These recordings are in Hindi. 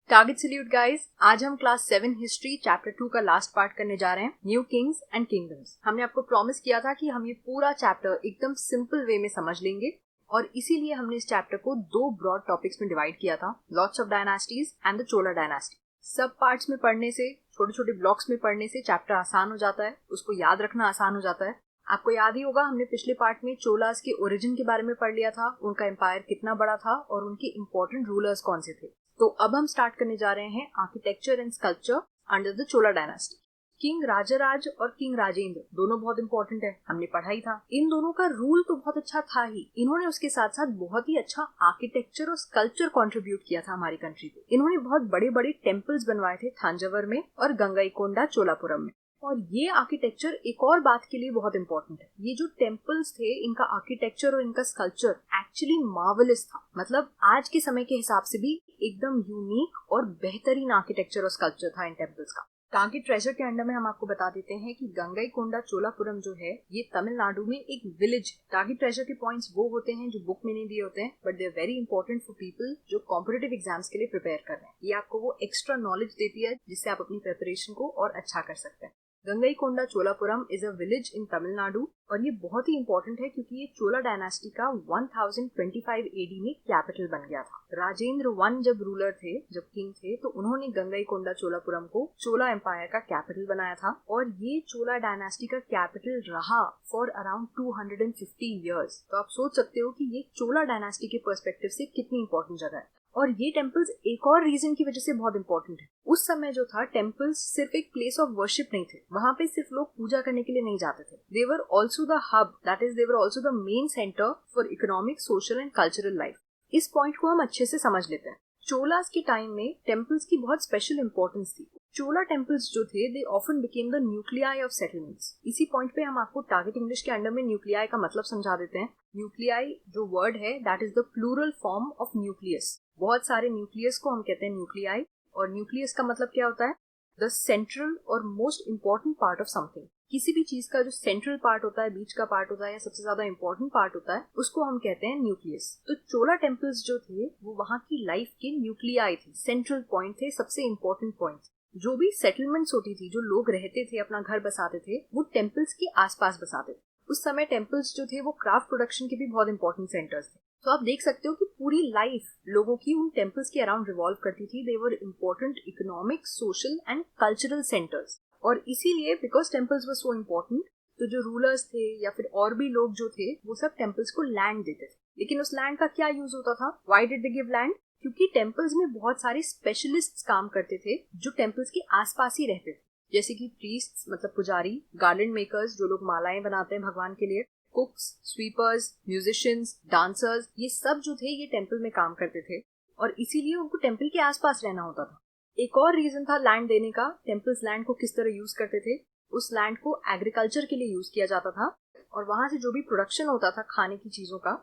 टारगेट सैल्यूट गाइस, आज हम क्लास 7 हिस्ट्री चैप्टर 2 का लास्ट पार्ट करने जा रहे हैं, न्यू किंग्स एंड किंगडम्स। हमने आपको प्रॉमिस किया था कि हम ये पूरा चैप्टर एकदम सिंपल वे में समझ लेंगे और इसीलिए हमने इस चैप्टर को दो ब्रॉड टॉपिक्स में डिवाइड किया था, lots of dynasties and the Chola dynasty. सब पार्ट्स में पढ़ने से, छोटे छोटे ब्लॉक्स में पढ़ने से चैप्टर आसान हो जाता है, उसको याद रखना आसान हो जाता है। आपको याद ही होगा, हमने पिछले पार्ट में चोलास के ओरिजिन के बारे में पढ़ लिया था, उनका एम्पायर कितना बड़ा था और उनके इंपॉर्टेंट रूलर्स कौन से थे। तो अब हम स्टार्ट करने जा रहे हैं architecture and sculpture under the Chola dynasty. King Rajaraja और किंग राजेंद्र दोनों बहुत इंपॉर्टेंट है, हमने पढ़ा ही था। इन दोनों का रूल तो बहुत अच्छा था ही, इन्होंने उसके साथ साथ बहुत ही अच्छा आर्किटेक्चर और स्कल्पचर कंट्रीब्यूट किया था हमारी कंट्री पे। इन्होंने बहुत बड़े बड़े टेम्पल्स बनवाए थे थांजावर में और गंगईकोंडा चोलापुरम में। और ये आर्किटेक्चर एक और बात के लिए बहुत इंपॉर्टेंट है, ये जो टेम्पल्स थे, इनका आर्किटेक्चर और इनका स्कल्पचर एक्चुअली मार्वेलस था। मतलब आज के समय के हिसाब से भी एकदम यूनिक और बेहतरीन आर्किटेक्चर और स्कल्पचर था इन टेम्पल्स का। टारगेट ट्रेजर के अंडर में हम आपको बता देते हैं कि गंगईकोंडा चोलापुरम जो है ये तमिलनाडु में एक विलेज है। टारगेट ट्रेजर के पॉइंट्स वो होते हैं जो बुक में नहीं दिए होते हैं, but they are very important for people जो कॉम्पिटिटिव एग्जाम्स के लिए प्रिपेयर कर रहे हैं। ये आपको वो एक्स्ट्रा नॉलेज देती है जिससे आप अपनी प्रिपरेशन को और अच्छा कर सकते हैं। Gangaikonda Cholapuram is a village in Tamil Nadu और ये बहुत ही इंपॉर्टेंट है क्योंकि ये चोला डायनास्टी का 1025 एडी में कैपिटल बन गया था। राजेंद्र वन जब रूलर थे, जब किंग थे, तो उन्होंने गंगईकोंडा चोलापुरम को चोला एम्पायर का कैपिटल बनाया था और ये चोला डायनास्टी का कैपिटल रहा फॉर अराउंड 250 इयर्स। तो आप सोच सकते हो कि ये चोला डायनास्टी के पर्सपेक्टिव से कितनी इंपॉर्टेंट जगह है। और ये टेम्पल्स एक और रीजन की वजह से बहुत इंपॉर्टेंट है। उस समय जो था, टेम्पल्स सिर्फ एक प्लेस ऑफ वर्शिप नहीं थे, वहां पे सिर्फ लोग पूजा करने के लिए नहीं जाते थे। They were also the hub, that is they were also the main centre for economic, social and cultural life. इस पॉइंट को हम अच्छे से समझ लेते हैं। चोलास के टाइम में टेम्पल्स की बहुत स्पेशल इंपॉर्टेंस थी। चोला टेम्पल्स जो थे, they often became the nuclei of settlements. इसी पॉइंट पे हम आपको टारगेट इंग्लिश के अंडर में न्यूक्लियाई का मतलब समझा देते हैं। न्यूक्लियाई जो वर्ड है, that is the plural form of nucleus. बहुत सारे न्यूक्लियस को हम कहते हैं न्यूक्लियाई, और न्यूक्लियस का मतलब क्या होता है? द सेंट्रल और most important part of something. किसी भी चीज का जो सेंट्रल पार्ट होता है, बीच का पार्ट होता है या सबसे ज्यादा इंपॉर्टेंट पार्ट होता है, उसको हम कहते हैं न्यूक्लियस। तो चोला टेम्पल्स जो थे वो वहां की लाइफ के न्यूक्लियाई थे, सेंट्रल पॉइंट थे, सबसे इंपॉर्टेंट पॉइंट। जो भी सेटलमेंट्स होती थी, जो लोग रहते थे, अपना घर बसाते थे, वो टेम्पल्स के आसपास बसाते थे। उस समय टेम्पल्स जो थे वो क्राफ्ट प्रोडक्शन के भी बहुत इंपॉर्टेंट सेंटर्स थे। तो आप देख सकते हो कि पूरी लाइफ लोगों की उन टेम्पल्स के अराउंड रिवॉल्व करती थी। They were important economic, social and cultural centres. और इसीलिए because temples were so important, तो जो रूलर्स थे या फिर और भी लोग जो थे, वो सब टेम्पल्स को लैंड देते थे। लेकिन उस लैंड का क्या यूज होता था? Why did they give land? क्योंकि टेम्पल्स में बहुत सारे स्पेशलिस्ट काम करते थे जो टेम्पल्स के आसपास ही रहते थे, जैसे कि प्रीस्ट्स मतलब पुजारी, गार्लैंड मेकर्स जो लोग मालाएं बनाते हैं भगवान के लिए, कुक्स, स्वीपर्स, म्यूजिशियंस, डांसर्स, ये सब जो थे ये टेम्पल में काम करते थे और इसीलिए उनको टेम्पल के आसपास रहना होता था। एक और रीजन था लैंड देने का। टेम्पल्स लैंड को किस तरह यूज करते थे? उस लैंड को एग्रीकल्चर के लिए यूज किया जाता था और वहां से जो भी प्रोडक्शन होता था खाने की चीजों का,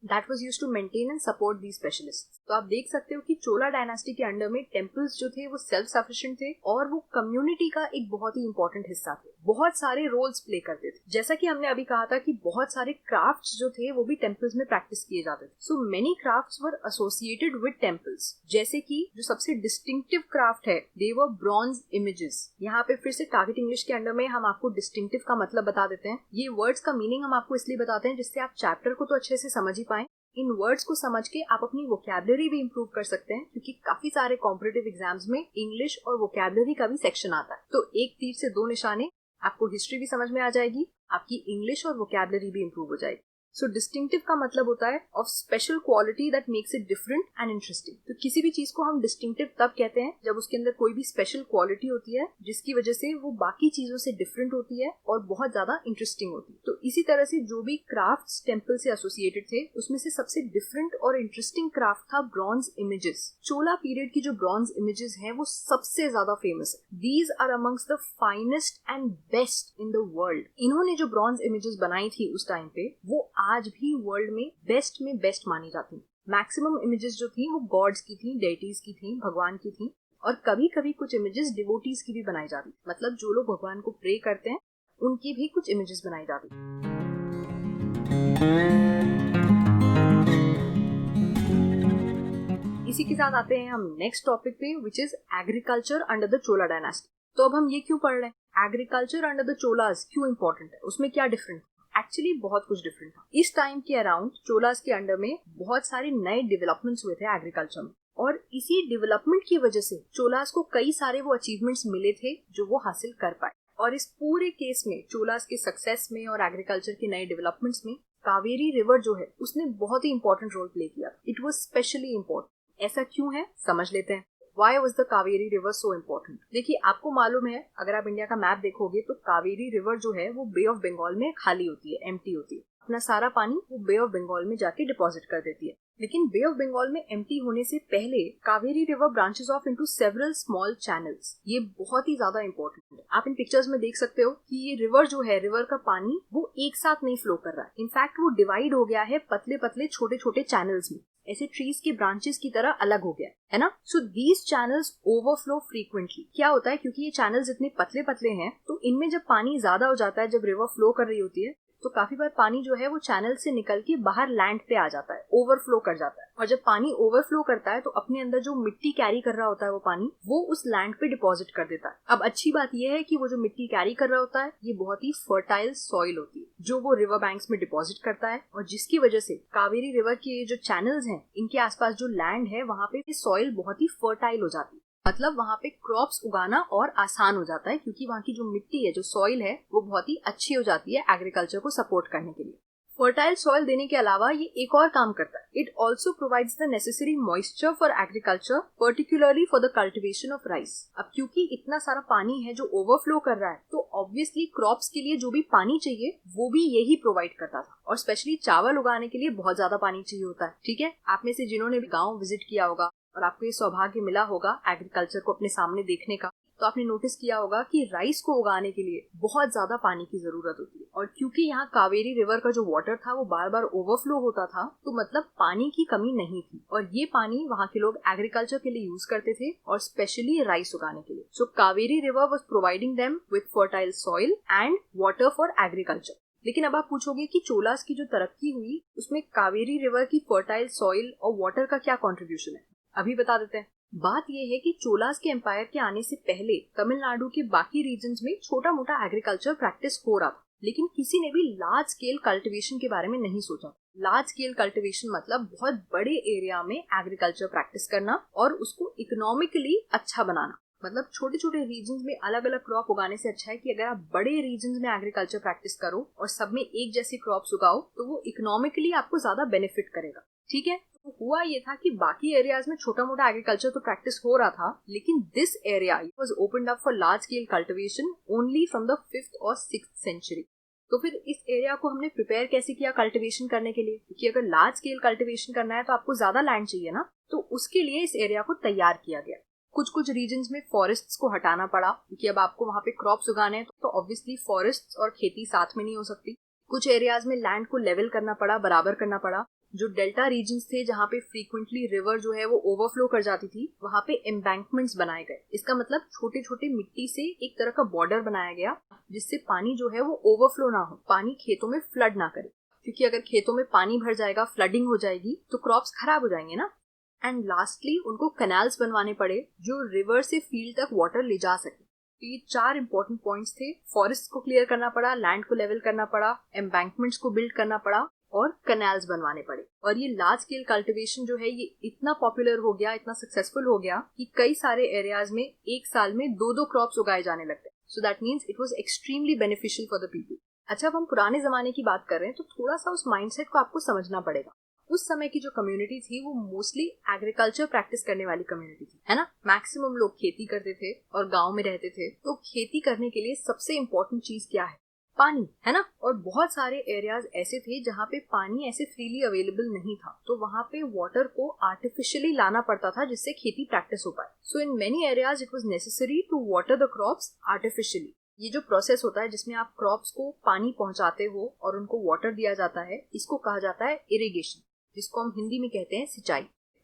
that was used to maintain and support these specialists। तो आप देख सकते हो कि चोला डायनास्टी के अंडर में टेम्पल्स जो थे वो सेल्फ सफिशिएंट थे और वो कम्युनिटी का एक बहुत ही इंपॉर्टेंट हिस्सा थे, बहुत सारे रोल्स प्ले करते थे। जैसा कि हमने अभी कहा था कि बहुत सारे क्राफ्ट्स जो थे वो भी टेम्पल्स में प्रैक्टिस किए जाते थे। So many crafts were associated with temples, जैसे कि जो सबसे डिस्टिंक्टिव क्राफ्ट है, दे वर ब्रॉन्ज इमेजेस। यहाँ पे फिर से टारगेट इंग्लिश के अंडर में हम आपको डिस्टिंक्टिव का मतलब बता देते हैं। ये वर्ड्स का मीनिंग हम आपको इसलिए बताते हैं जिससे आप चैप्टर को तो अच्छे से समझ ही पाए। इन वर्ड्स को समझ के आप अपनी वोकैबुलरी भी इंप्रूव कर सकते हैं, क्योंकि काफी सारे कॉम्पिटिटिव एग्जाम्स में इंग्लिश और वोकैबुलरी का भी सेक्शन आता है। तो एक तीर से दो निशाने, आपको हिस्ट्री भी समझ में आ जाएगी, आपकी इंग्लिश और वोकैबुलरी भी इंप्रूव हो जाएगी। सो डिस्टिंक्टिव का मतलब होता है of special quality that makes it different and interesting. तो किसी भी चीज को हम डिस्टिंक्टिव तब कहते हैं जब उसके अंदर कोई भी स्पेशल क्वालिटी होती है जिसकी वजह से वो बाकी चीजों से डिफरेंट होती है और बहुत ज्यादा इंटरेस्टिंग होती है। तो इसी तरह से जो भी क्राफ्ट्स टेम्पल से एसोसिएटेड थे, उसमें से सबसे डिफरेंट और इंटरेस्टिंग क्राफ्ट था ब्रॉन्ज इमेजेस। चोला पीरियड की जो ब्रॉन्ज इमेजेस हैं वो सबसे ज्यादा फेमस है। These are amongst the finest and best in the world. इन्होंने जो ब्रॉन्ज इमेजेस बनाई थी उस टाइम पे, वो आज भी वर्ल्ड में बेस्ट मानी जाती। मैक्सिमम इमेजेस जो थी वो गॉड्स की थी, डेटीज की थी, भगवान की थी, और कभी कभी कुछ इमेजेस डिवोटीज की भी बनाई जाती। मतलब जो लोग भगवान को प्रे करते हैं उनकी भी कुछ इमेजेस बनाई जाती। इसी इसी के साथ आते हैं हम नेक्स्ट टॉपिक पे, which is agriculture under the Chola dynasty. तो अब हम ये क्यों पढ़ रहे हैं, एग्रीकल्चर अंडर द चोलास क्यों इंपॉर्टेंट है, उसमें क्या डिफरेंट? एक्चुअली बहुत कुछ डिफरेंट था। इस टाइम के अराउंड चोलास के अंडर में बहुत सारे नए डेवलपमेंट्स हुए थे एग्रीकल्चर में, और इसी डेवलपमेंट की वजह से चोलास को कई सारे वो अचीवमेंट्स मिले थे जो वो हासिल कर पाए। और इस पूरे केस में चोलास के सक्सेस में और एग्रीकल्चर के नए डेवलपमेंट्स में कावेरी रिवर जो है उसने बहुत ही इंपॉर्टेंट रोल प्ले किया। It was specially important. ऐसा क्यों है समझ लेते हैं। Why was the Kaveri river so important? देखिए, आपको मालूम है, अगर आप इंडिया का मैप देखोगे तो कावेरी रिवर जो है वो बे ऑफ बंगाल में खाली होती है, एम्प्टी होती है। अपना सारा पानी वो बे ऑफ बंगाल में जाके डिपॉजिट कर देती है। लेकिन बे ऑफ बंगाल में एम्प्टी होने से पहले Kaveri river branches of into several small channels. ये बहुत ही ज्यादा इंपॉर्टेंट है। आप इन पिक्चर्स में देख सकते हो कि ये रिवर जो है, रिवर का पानी वो एक साथ नहीं फ्लो कर रहा है। इनफैक्ट वो डिवाइड हो गया है पतले पतले छोटे छोटे चैनल्स में, ऐसे ट्रीज के ब्रांचेस की तरह अलग हो गया है ना। So these channels overflow frequently. क्या होता है, क्योंकि ये चैनल्स इतने पतले पतले हैं तो इनमें जब पानी ज्यादा हो जाता है, जब रिवर फ्लो कर रही होती है, तो काफी बार पानी जो है वो चैनल से निकल के बाहर लैंड पे आ जाता है, ओवरफ्लो कर जाता है। और जब पानी ओवरफ्लो करता है तो अपने अंदर जो मिट्टी कैरी कर रहा होता है वो पानी वो उस लैंड पे डिपॉजिट कर देता है। अब अच्छी बात यह है कि वो जो मिट्टी कैरी कर रहा होता है ये बहुत ही फर्टाइल सॉइल होती है जो वो रिवर बैंक्स में डिपॉजिट करता है, और जिसकी वजह से कावेरी रिवर के जो चैनल्स हैं इनके आसपास जो लैंड है वहां पे सॉइल बहुत ही फर्टाइल हो जाती है। मतलब वहां पे क्रॉप्स उगाना और आसान हो जाता है, क्योंकि वहां की जो मिट्टी है, जो सॉइल है, वो बहुत ही अच्छी हो जाती है एग्रीकल्चर को सपोर्ट करने के लिए। फर्टाइल सॉइल देने के अलावा ये एक और काम करता है, it also provides the necessary moisture for agriculture, particularly for the cultivation of rice. अब क्योंकि इतना सारा पानी है जो ओवरफ्लो कर रहा है, तो ऑब्वियसली क्रॉप्स के लिए जो भी पानी चाहिए वो भी यही प्रोवाइड करता था। और स्पेशली चावल उगाने के लिए बहुत ज्यादा पानी चाहिए होता है। ठीक है, आप में से जिन्होंने भी गाँव विजिट किया होगा और आपको ये सौभाग्य मिला होगा एग्रीकल्चर को अपने सामने देखने का, तो आपने नोटिस किया होगा कि राइस को उगाने के लिए बहुत ज्यादा पानी की जरूरत होती है। और क्योंकि यहाँ कावेरी रिवर का जो वाटर था वो बार बार ओवरफ्लो होता था, तो मतलब पानी की कमी नहीं थी, और ये पानी वहाँ के लोग एग्रीकल्चर के लिए यूज करते थे, और स्पेशली राइस उगाने के लिए। So Kaveri river was providing them with fertile soil and water for agriculture. लेकिन अब आप पूछोगे कि चोलास की जो तरक्की हुई उसमें कावेरी रिवर की फर्टाइल सॉइल और वाटर का क्या कॉन्ट्रीब्यूशन है, अभी बता देते हैं। बात यह है कि चोलास के एम्पायर के आने से पहले तमिलनाडु के बाकी रीजन्स में छोटा मोटा एग्रीकल्चर प्रैक्टिस हो रहा था, लेकिन किसी ने भी लार्ज स्केल कल्टीवेशन के बारे में नहीं सोचा। लार्ज स्केल कल्टीवेशन मतलब बहुत बड़े एरिया में एग्रीकल्चर प्रैक्टिस करना और उसको इकोनॉमिकली अच्छा बनाना। मतलब छोटे छोटे रीजन्स में अलग अलग क्रॉप उगाने से अच्छा है कि अगर आप बड़े रीजन्स में एग्रीकल्चर प्रैक्टिस करो और सब में एक जैसी क्रॉप्स उगाओ, तो वो इकोनॉमिकली आपको ज्यादा बेनिफिट करेगा। ठीक है, तो हुआ ये था कि बाकी एरियाज में छोटा मोटा एग्रीकल्चर तो प्रैक्टिस हो रहा था, लेकिन this area was opened up for large scale cultivation only from the 5th और 6th सेंचुरी। तो फिर इस एरिया को हमने प्रिपेयर कैसे किया कल्टीवेशन करने के लिए, क्योंकि अगर लार्ज स्केल कल्टीवेशन करना है तो आपको ज्यादा लैंड चाहिए ना, तो उसके लिए इस एरिया को तैयार किया गया। कुछ कुछ रीजन्स में फॉरेस्ट्स को हटाना पड़ा, क्योंकि अब आपको वहां पे क्रॉप्स उगाने हैं तो ऑब्वियसली फॉरेस्ट्स और खेती साथ में नहीं हो सकती। कुछ एरियाज में लैंड को लेवल करना पड़ा, बराबर करना पड़ा। जो डेल्टा रीजन्स थे जहाँ पे फ्रीक्वेंटली रिवर जो है वो ओवरफ्लो कर जाती थी, वहां पे एम्बैंकमेंट्स बनाए गए। इसका मतलब छोटे छोटे मिट्टी से एक तरह का बॉर्डर बनाया गया, जिससे पानी जो है वो ओवरफ्लो ना हो, पानी खेतों में फ्लड ना करे, क्योंकि अगर खेतों में पानी भर जाएगा, फ्लडिंग हो जाएगी, तो क्रॉप्स खराब हो जाएंगे ना। एंड लास्टली उनको कैनाल्स बनवाने पड़े जो रिवर से फील्ड तक वाटर ले जा सके। तो ये 4 इंपॉर्टेंट पॉइंट्स थे। फॉरेस्ट को क्लियर करना पड़ा, लैंड को लेवल करना पड़ा, एम्बैंकमेंट्स को बिल्ड करना पड़ा और कैनाल्स बनवाने पड़े। और ये लार्ज स्केल कल्टीवेशन जो है ये इतना पॉपुलर हो गया, इतना सक्सेसफुल हो गया कि कई सारे एरियाज में एक साल में 2-2 क्रॉप्स उगाए जाने लगते। So that means it was extremely beneficial for the people. अच्छा, अब हम पुराने जमाने की बात कर रहे हैं तो थोड़ा सा उस माइंडसेट को आपको समझना पड़ेगा। उस समय की जो कम्युनिटी थी वो मोस्टली एग्रीकल्चर प्रैक्टिस करने वाली कम्युनिटी थी, है ना। मैक्सिमम लोग खेती करते थे और गांव में रहते थे। तो खेती करने के लिए सबसे इम्पोर्टेंट चीज क्या है, पानी, है ना। और बहुत सारे एरियाज ऐसे थे जहाँ पे पानी ऐसे फ्रीली अवेलेबल नहीं था, तो वहाँ पे वाटर को आर्टिफिशियली लाना पड़ता था जिससे खेती प्रैक्टिस हो पाए। So in many areas it was necessary to water the crops artificially. ये जो प्रोसेस होता है जिसमें आप क्रॉप्स को पानी पहुंचाते हो और उनको वाटर दिया जाता है, इसको कहा जाता है इरिगेशन, जिसको हम हिंदी में कहते हैं सिंचाई।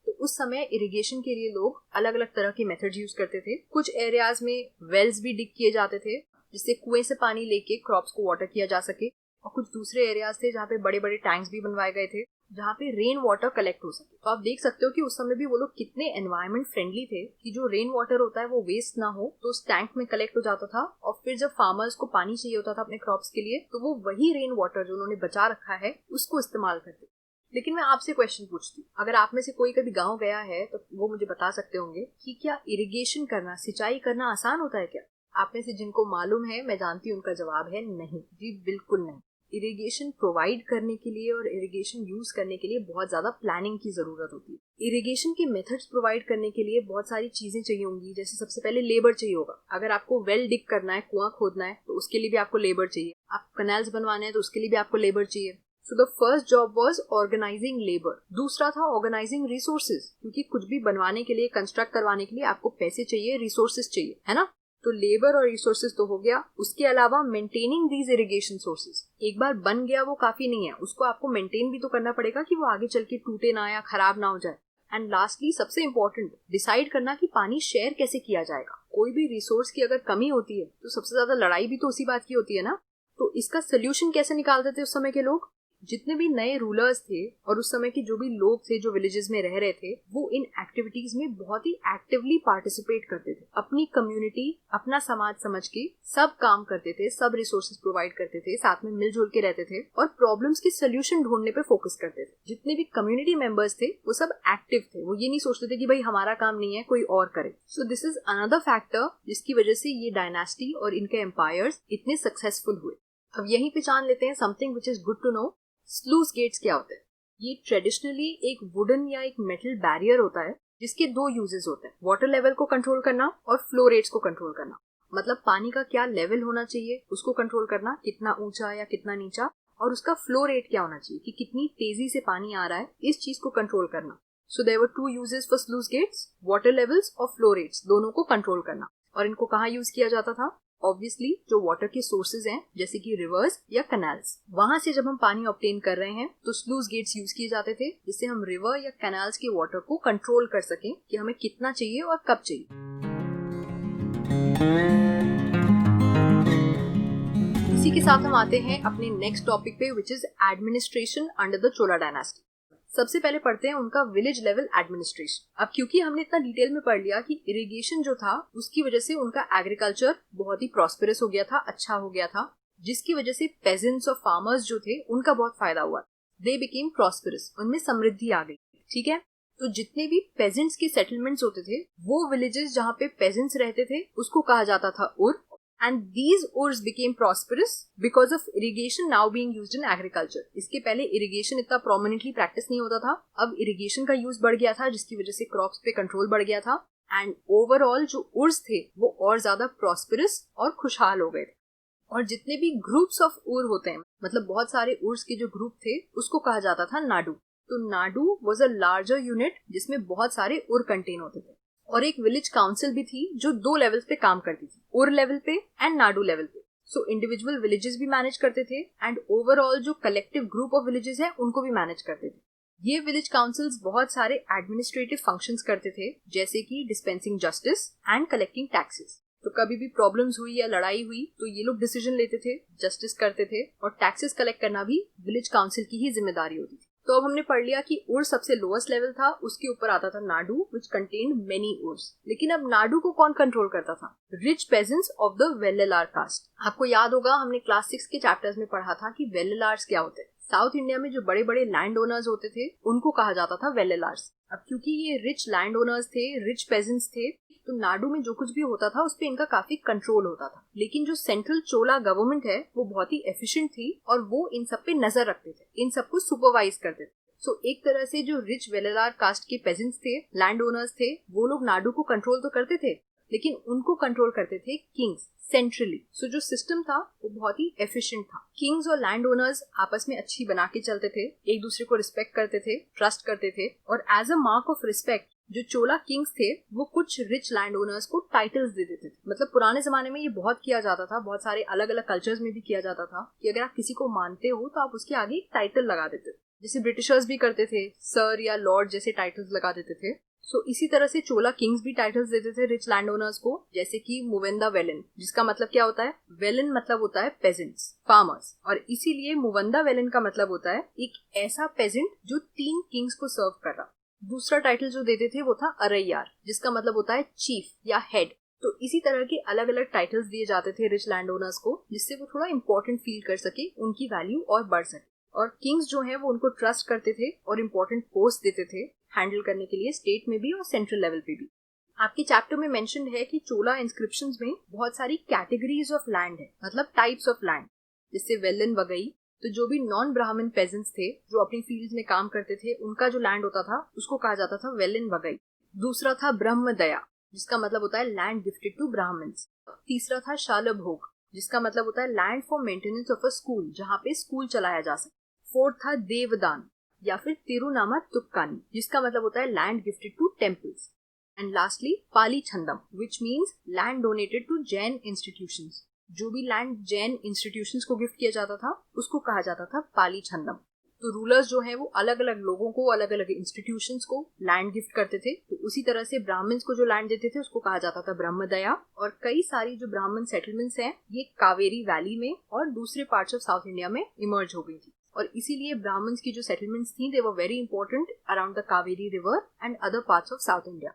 तो उस समय इरिगेशन के लिए लोग अलग अलग तरह के मेथड्स यूज करते थे। कुछ एरियाज में वेल्स भी डिग किए जाते थे जिससे कुएं से पानी लेके क्रॉप्स को वाटर किया जा सके, और कुछ दूसरे एरियाज थे जहाँ पे बड़े बड़े टैंक्स भी बनवाए गए थे जहाँ पे रेन वाटर कलेक्ट हो सके। तो आप देख सकते हो कि उस समय भी वो लोग कितने एनवायरमेंट फ्रेंडली थे कि जो रेन वाटर होता है वो वेस्ट ना हो तो उस टैंक में कलेक्ट हो जाता था, और फिर जब फार्मर्स को पानी चाहिए होता था अपने क्रॉप्स के लिए तो वो वही रेन वाटर जो उन्होंने बचा रखा है उसको इस्तेमाल करते। लेकिन मैं आपसे क्वेश्चन पूछती हूँ, अगर आप में से कोई कभी गाँव गया है तो वो मुझे बता सकते होंगे कि क्या इरिगेशन करना, सिंचाई करना आसान होता है क्या? आप में से जिनको मालूम है, मैं जानती हूँ उनका जवाब है नहीं जी, बिल्कुल नहीं। इरिगेशन प्रोवाइड करने के लिए और इरिगेशन यूज करने के लिए बहुत ज्यादा प्लानिंग की जरूरत होती है। इरिगेशन के मेथड्स प्रोवाइड करने के लिए बहुत सारी चीजें चाहिए होंगी, जैसे सबसे पहले लेबर चाहिए होगा। अगर आपको वेल डिग करना है, कुआं खोदना है, तो उसके लिए भी आपको लेबर चाहिए। आप कैनाल्स बनवाने हैं तो उसके लिए भी आपको लेबर चाहिए। So the first job was organizing labor. दूसरा था organizing resources, क्योंकि कुछ भी बनवाने के लिए, कंस्ट्रक्ट करवाने के लिए आपको पैसे चाहिए, रिसोर्सेज चाहिए, है ना? तो लेबर और रिसोर्सेज तो हो गया। उसके अलावा मेंटेनिंग दीज इरिगेशन सोर्सेज। एक बार बन गया वो काफी नहीं है, उसको आपको मेंटेन भी तो करना पड़ेगा कि वो आगे चल के टूटे ना या खराब ना हो जाए। एंड लास्टली सबसे इंपॉर्टेंट, डिसाइड करना कि पानी शेयर कैसे किया जाएगा। कोई भी रिसोर्स की अगर कमी होती है तो सबसे ज्यादा लड़ाई भी तो उसी बात की होती है ना। तो इसका सोल्यूशन कैसे निकालते थे उस समय के लोग? जितने भी नए रूलर्स थे और उस समय के जो भी लोग थे जो विलेजेस में रह रहे थे, वो इन एक्टिविटीज में बहुत ही एक्टिवली पार्टिसिपेट करते थे। अपनी कम्युनिटी, अपना समाज समझ के सब काम करते थे, सब रिसोर्सेज प्रोवाइड करते थे, साथ में मिलजुल के रहते थे और प्रॉब्लम्स के सोल्यूशन ढूंढने पे फोकस करते थे। जितने भी कम्युनिटी मेंबर्स थे वो सब एक्टिव थे। वो ये नहीं सोचते थे कि भाई हमारा काम नहीं है, कोई और करे। So this is another factor जिसकी वजह से ये डायनास्टी और इनके एम्पायर्स इतने सक्सेसफुल हुए। अब यहीं पे जान लेते हैं something which is good to know. Sluice gates क्या होते हैं? ये ट्रेडिशनली एक वुडन या एक मेटल बैरियर होता है जिसके दो यूजेस होते हैं, वाटर लेवल को कंट्रोल करना और फ्लो रेट्स को कंट्रोल करना। मतलब पानी का क्या लेवल होना चाहिए उसको कंट्रोल करना, कितना ऊंचा या कितना नीचा, और उसका फ्लो रेट क्या होना चाहिए कि कितनी तेजी से पानी आ रहा है, इस चीज को कंट्रोल करना। So there were two uses for sluice gates, water levels और फ्लो रेट्स, दोनों को कंट्रोल करना। और इनको कहाँ यूज किया जाता था? ऑब्वियसली जो वाटर के सोर्सेज हैं जैसे कि रिवर्स या कैनाल्स, वहां से जब हम पानी ऑब्टेन कर रहे हैं तो स्लूस गेट्स यूज किए जाते थे, जिससे हम रिवर या कैनाल्स के वाटर को कंट्रोल कर सकें कि हमें कितना चाहिए और कब चाहिए। इसी के साथ हम आते हैं अपने नेक्स्ट टॉपिक पे, which is administration under the Chola dynasty. सबसे पहले पढ़ते हैं उनका विलेज लेवल एडमिनिस्ट्रेशन। अब क्योंकि हमने इतना डिटेल में पढ़ लिया कि इरिगेशन जो था उसकी वजह से उनका एग्रीकल्चर बहुत ही प्रॉस्पेरस हो गया था, अच्छा हो गया था, जिसकी वजह से पेजेंट्स और फार्मर्स जो थे उनका बहुत फायदा हुआ। दे बिकेम प्रॉस्पेरस, उनमें समृद्धि आ गई। ठीक है, तो जितने भी पेजेंट्स के सेटलमेंट्स होते थे, वो विलेजेस जहाँ पे पेजेंट्स रहते थे उसको कहा जाता था उर। And these urs became prosperous because of irrigation now being used in agriculture. इसके पहले irrigation इतना prominently practice नहीं होता था, अब irrigation का use बढ़ गया था जिसकी वजह से crops पे control बढ़ गया था, and overall जो urs थे वो और ज्यादा prosperous और खुशहाल हो गए थे। और जितने भी groups of ur होते हैं, मतलब बहुत सारे urs के जो group थे उसको कहा जाता था नाडू। तो Nadu was a larger unit जिसमें बहुत सारे ur contain होते थे। और एक विलेज काउंसिल भी थी जो दो लेवल्स पे काम करती थी, उर लेवल पे एंड नाडू लेवल पे। सो इंडिविजुअल विलेजेस भी मैनेज करते थे एंड ओवरऑल जो कलेक्टिव ग्रुप ऑफ विलेजेस है उनको भी मैनेज करते थे। ये विलेज काउंसिल्स बहुत सारे एडमिनिस्ट्रेटिव फंक्शंस करते थे, जैसे कि dispensing justice and collecting taxes. तो कभी भी प्रॉब्लम्स हुई या लड़ाई हुई तो ये लोग डिसीजन लेते थे, जस्टिस करते थे, और टैक्सेस कलेक्ट करना भी विलेज काउंसिल की ही जिम्मेदारी होती थी। तो अब हमने पढ़ लिया कि उर सबसे लोएस्ट लेवल था, उसके ऊपर आता था nadu which contained many urs. लेकिन अब नाडू को कौन कंट्रोल करता था? Rich peasants of the Vellalar caste. आपको याद होगा हमने क्लास 6 के चैप्टर्स में पढ़ा था कि वेल्लार्स क्या होते हैं। साउथ इंडिया में जो बड़े बड़े लैंड ओनर्स होते थे उनको कहा जाता था वेल्लार्स। अब क्योंकि ये रिच लैंड ओनर्स थे, रिच पेजेंट्स थे, तो नाडू में जो कुछ भी होता था उस पे इनका काफी कंट्रोल होता था। लेकिन जो सेंट्रल चोला गवर्नमेंट है वो बहुत ही एफिशिएंट थी और वो इन सब पे नजर रखते थे, इन सबको सुपरवाइज करते थे। सो एक तरह से जो रिच वेल्लार कास्ट के पेजेंट्स थे, लैंड ओनर्स थे, वो लोग नाडू को कंट्रोल तो करते थे, लेकिन उनको कंट्रोल करते थे किंग्स सेंट्रली। सो जो सिस्टम था वो बहुत ही एफिशिएंट था। किंग्स और लैंड ओनर्स आपस में अच्छी बना के चलते थे, एक दूसरे को रिस्पेक्ट करते थे, ट्रस्ट करते थे, और as a mark of respect जो चोला किंग्स थे वो कुछ रिच लैंड ओनर्स को टाइटल्स दे देते थे। मतलब पुराने जमाने में ये बहुत किया जाता था, बहुत सारे अलग अलग कल्चर्स में भी किया जाता था कि अगर आप किसी को मानते हो तो आप उसके आगे एक टाइटल लगा देते थे। जैसे ब्रिटिशर्स भी करते थे, सर या लॉर्ड जैसे टाइटल्स लगा देते थे। इसी तरह से चोला किंग्स भी टाइटल्स देते थे रिच लैंड ओनर्स को, जैसे कि मुवेंदा वेलन, जिसका मतलब क्या होता है, वेलन मतलब होता है पेजेंट्स, फार्मर्स, और इसीलिए मुवंदा वेलन का मतलब होता है एक ऐसा पेजेंट जो 3 किंग्स को सर्व कर रहा। दूसरा टाइटल जो देते थे वो था अरैयार, जिसका मतलब होता है चीफ या हेड। तो इसी तरह के अलग अलग टाइटल्स दिए जाते थे रिच लैंड ओनर्स को, जिससे वो थोड़ा इंपॉर्टेंट फील कर सके, उनकी वैल्यू और बढ़ सके। और किंग्स जो है वो उनको ट्रस्ट करते थे और इम्पोर्टेंट पोस्ट देते थे हैंडल करने के लिए, स्टेट में भी और सेंट्रल लेवल पे भी। आपके चैप्टर में मेंशन्ड है कि चोला इंस्क्रिप्शंस में बहुत सारी कैटेगरीज ऑफ लैंड है, मतलब टाइप्स ऑफ लैंड, जिससे वेलन वगई। तो जो भी नॉन ब्राह्मण पेजेंट्स थे जो अपनी फील्ड्स में काम करते थे, उनका जो लैंड होता था उसको कहा जाता था वेलन वगई। दूसरा था ब्रह्मदया, जिसका मतलब होता है लैंड गिफ्टेड टू ब्राह्मण्स। तीसरा था शालभोग, जिसका मतलब होता है land for maintenance of a school, जहाँ पे स्कूल चलाया जा सके। फोर्थ था देवदान या फिर तिरुनामा तुक्कानी, जिसका मतलब होता है land gifted to temples. And lastly palli chhandam, which means land donated to Jain institutions. जो भी लैंड जैन इंस्टीट्यूशंस को गिफ्ट किया जाता था उसको कहा जाता था पाली छंदम। तो रूलर्स जो है वो अलग अलग लोगों को, अलग अलग इंस्टीट्यूशंस को लैंड गिफ्ट करते थे। तो उसी तरह से ब्राह्मण्स को जो लैंड देते थे उसको कहा जाता था ब्रह्मदया। और कई सारी जो ब्राह्मण सेटलमेंट्स हैं ये कावेरी वैली में और दूसरे पार्ट्स ऑफ साउथ इंडिया में इमर्ज हो गई थी, और इसीलिए ब्राह्मण्स की जो सेटलमेंट्स थी they were very important around the Kaveri river and other parts of South India.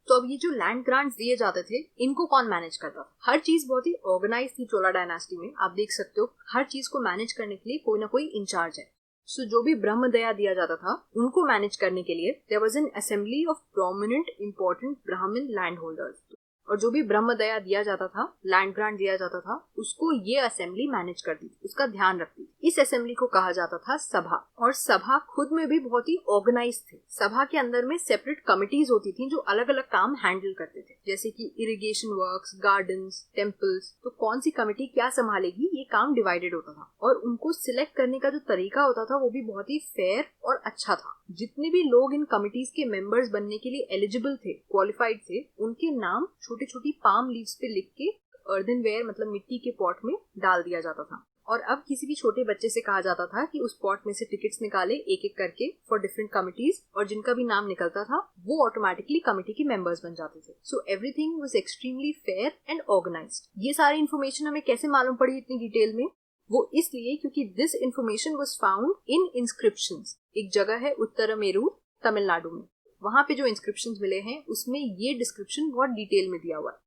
तो अब ये जो लैंड ग्रांट्स दिए जाते थे, इनको कौन मैनेज करता था? हर चीज बहुत ही ऑर्गेनाइज थी चोला डायनास्टी में। आप देख सकते हो हर चीज को मैनेज करने के लिए कोई ना कोई इंचार्ज है। जो भी ब्रह्मदया दिया जाता था उनको मैनेज करने के लिए there was an assembly of prominent important Brahmin land holders. और जो भी ब्रह्मदया दिया जाता था, लैंड ग्रांट दिया जाता था, उसको ये असेंबली मैनेज करती थी, उसका ध्यान रखती थी। इस असेंबली को कहा जाता था सभा। और सभा खुद में भी बहुत ही ऑर्गेनाइज थे। सभा के अंदर में सेपरेट कमिटीज होती थी जो अलग अलग काम हैंडल करते थे, जैसे कि इरिगेशन वर्क्स, गार्डन्स, टेम्पल्स। तो कौन सी कमिटी क्या संभालेगी ये काम डिवाइडेड होता था। और उनको सिलेक्ट करने का जो तरीका होता था वो भी बहुत ही फेयर और अच्छा था। जितने भी लोग इन कमिटीज के मेंबर्स बनने के लिए एलिजिबल थे, क्वालिफाइड थे, उनके नाम छोटी छोटी पाम लीव्स पे लिख के अर्दनवेयर मतलब मिट्टी के पॉट में डाल दिया जाता था। और अब किसी भी छोटे बच्चे से कहा जाता था कि उस पॉट में से टिकट्स निकाले एक एक करके फॉर डिफरेंट कमिटीज, और जिनका भी नाम निकलता था वो ऑटोमेटिकली कमिटी के मेंबर्स बन जाते थे। So everything was extremely fair and organised. ये सारी इन्फॉर्मेशन हमें कैसे मालूम पड़ी इतनी डिटेल में? वो इसलिए क्योंकि this information was found in inscriptions. एक जगह है उत्तरमेरूर, तमिलनाडु में। वहां पे जो इंस्क्रिप्शंस मिले हैं उसमें ये डिस्क्रिप्शन बहुत डिटेल में दिया हुआ है।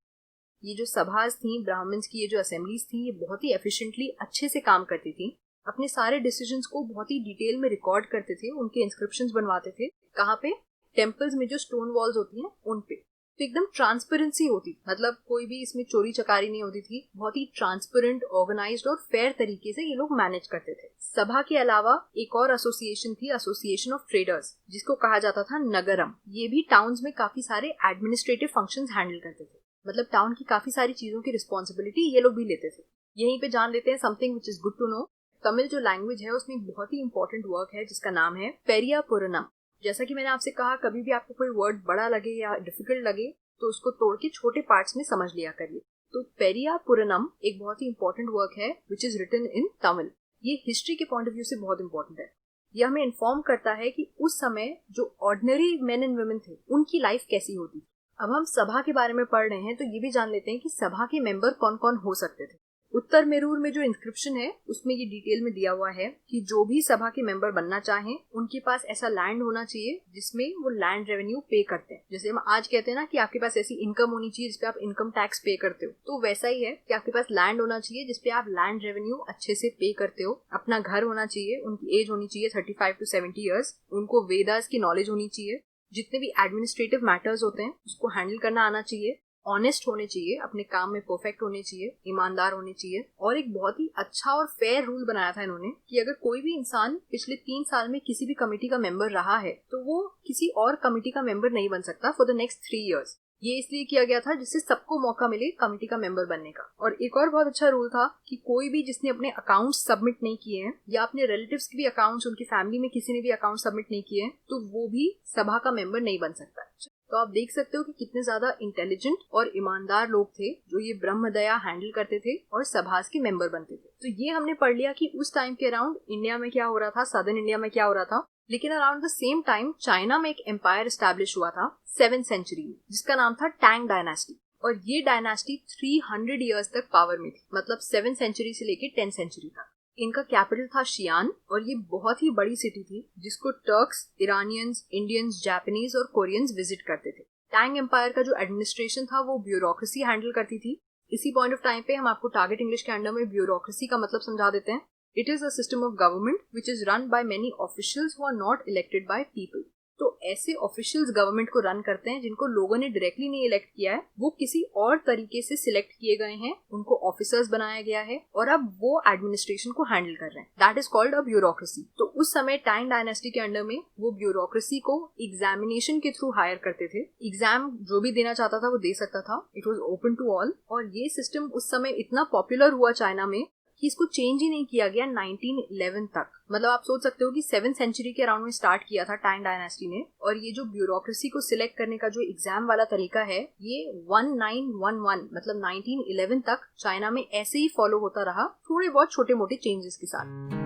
ये जो सभास थी ब्राह्मण्स की, ये जो असेंबलीज थी, ये बहुत ही एफिशिएंटली अच्छे से काम करती थी। अपने सारे डिसीजंस को बहुत ही डिटेल में रिकॉर्ड करते थे, उनके इंस्क्रिप्शंस बनवाते थे। कहाँ पे? टेम्पल्स में जो स्टोन वॉल्स होती हैं उन पे। तो एकदम ट्रांसपेरेंसी होती थी, मतलब कोई भी इसमें चोरी चकारी नहीं होती थी। बहुत ही ट्रांसपेरेंट, ऑर्गेनाइज्ड और फेयर तरीके से ये लोग मैनेज करते थे। सभा के अलावा एक और एसोसिएशन थी, एसोसिएशन ऑफ ट्रेडर्स, जिसको कहा जाता था नगरम। ये भी टाउन्स में काफी सारे एडमिनिस्ट्रेटिव फंक्शंस हैंडल करते थे, मतलब टाउन की काफी सारी चीजों की रिस्पॉन्सिबिलिटी ये लोग भी लेते थे। यहीं पे जान लेते हैं something which is good to know. Tamil जो लैंग्वेज है उसमें एक बहुत ही इंपॉर्टेंट वर्क है जिसका नाम है पेरिया पुरानम। जैसा कि मैंने आपसे कहा, कभी भी आपको कोई वर्ड बड़ा लगे या डिफिकल्ट लगे तो उसको तोड़ के छोटे पार्ट्स में समझ लिया करिए। तो पेरिया पुरानम एक बहुत ही इंपॉर्टेंट वर्क है which is written in Tamil. ये हिस्ट्री के पॉइंट ऑफ व्यू से बहुत इंपॉर्टेंट है। यह हमें इन्फॉर्म करता है कि उस समय जो ऑर्डिनरी मेन एंड वुमेन थे उनकी लाइफ कैसी होती थी। अब हम सभा के बारे में पढ़ रहे हैं तो ये भी जान लेते हैं कि सभा के मेंबर कौन कौन हो सकते थे। उत्तरमेरूर में जो इंस्क्रिप्शन है उसमें ये डिटेल में दिया हुआ है कि जो भी सभा के मेंबर बनना चाहें उनके पास ऐसा लैंड होना चाहिए जिसमें वो लैंड रेवेन्यू पे करते हैं। जैसे हम आज कहते हैं ना कि आपके पास ऐसी इनकम होनी चाहिए जिसपे आप इनकम टैक्स पे करते हो, तो वैसा ही है कि आपके पास लैंड होना चाहिए जिसपे आप लैंड रेवेन्यू अच्छे से पे करते हो। अपना घर होना चाहिए, उनकी एज होनी चाहिए 35 to 70 ईयर्स, उनको वेदास की नॉलेज होनी चाहिए, जितने भी एडमिनिस्ट्रेटिव मैटर्स होते हैं उसको हैंडल करना आना चाहिए, ऑनेस्ट होने चाहिए, अपने काम में परफेक्ट होने चाहिए, ईमानदार होने चाहिए। और एक बहुत ही अच्छा और फेयर रूल बनाया था इन्होंने कि अगर कोई भी इंसान पिछले 3 साल में किसी भी कमेटी का मेंबर रहा है तो वो किसी और कमेटी का मेंबर नहीं बन सकता फॉर द नेक्स्ट 3 इयर्स। ये इसलिए किया गया था जिससे सबको मौका मिले कमेटी का मेंबर बनने का। और एक और बहुत अच्छा रूल था कि कोई भी जिसने अपने अकाउंट्स सबमिट नहीं किए हैं या अपने रिलेटिव्स के भी अकाउंट्स, उनकी फैमिली में किसी ने भी अकाउंट सबमिट नहीं किए हैं, तो वो भी सभा का मेंबर नहीं बन सकता। तो आप देख सकते हो कि कितने ज्यादा इंटेलिजेंट और ईमानदार लोग थे जो ये ब्रह्मदया हैंडल करते थे और सभास के मेंबर बनते थे। तो ये हमने पढ़ लिया कि उस टाइम के अराउंड इंडिया में क्या हो रहा था, सदर्न इंडिया में क्या हो रहा था। लेकिन around the same time China में एक एम्पायर एस्टैब्लिश हुआ था 7th सेंचुरी में, जिसका नाम था टैंग डायनेस्टी। और ये डायनेस्टी 300 इयर्स तक पावर में थी, मतलब 7th सेंचुरी से लेके 10th सेंचुरी तक। इनका कैपिटल था शियान और ये बहुत ही बड़ी सिटी थी जिसको टर्क्स, इरानियंस, इंडियंस, जापानीज और कोरियंस विजिट करते थे। टैंग एम्पायर का जो एडमिनिस्ट्रेशन था वो ब्यूरोक्रेसी हैंडल करती थी। इसी पॉइंट ऑफ टाइम पे हम आपको टारगेट इंग्लिश के अंडर में ब्यूरोक्रेसी का मतलब समझा देते हैं। It is a system of government which is run by many officials who are not elected by people. तो ऐसे ऑफिशियल्स गवर्नमेंट को रन करते हैं जिनको लोगों ने डायरेक्टली नहीं इलेक्ट किया है, वो किसी और तरीके से सिलेक्ट किए गए हैं, उनको ऑफिसर्स बनाया गया है और अब वो एडमिनिस्ट्रेशन को हैंडल कर रहे हैं। That is called a bureaucracy. तो उस समय टैंग डायनेस्टी के अंडर में वो ब्यूरोक्रेसी को एग्जामिनेशन के थ्रू हायर करते थे। एग्जाम जो भी देना चाहता था वो दे सकता था, it was open to all. और ये सिस्टम उस समय इतना पॉपुलर हुआ चाइना में कि इसको चेंज ही नहीं किया गया 1911 तक। मतलब आप सोच सकते हो कि 7th सेंचुरी के अराउंड में स्टार्ट किया था टैंग डायनेस्टी ने, और ये जो ब्यूरोक्रेसी को सिलेक्ट करने का जो एग्जाम वाला तरीका है ये 1911 मतलब 1911 तक चाइना में ऐसे ही फॉलो होता रहा, थोड़े बहुत छोटे मोटे चेंजेस के साथ।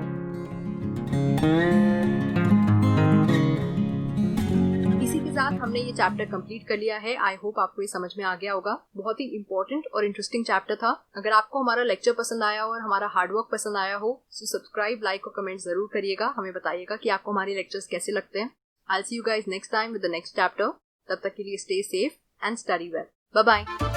इसी के साथ हमने ये चैप्टर कंप्लीट कर लिया है। आई होप आपको ये समझ में आ गया होगा। बहुत ही इंपॉर्टेंट और इंटरेस्टिंग चैप्टर था। अगर आपको हमारा लेक्चर पसंद आया हो और हमारा हार्डवर्क पसंद आया हो तो सब्सक्राइब, लाइक और कमेंट जरूर करिएगा। हमें बताइएगा कि आपको हमारे लेक्चर्स कैसे लगते हैं। I will see you guys next time with the next chapter. तब तक के लिए stay safe and study well. Bye bye.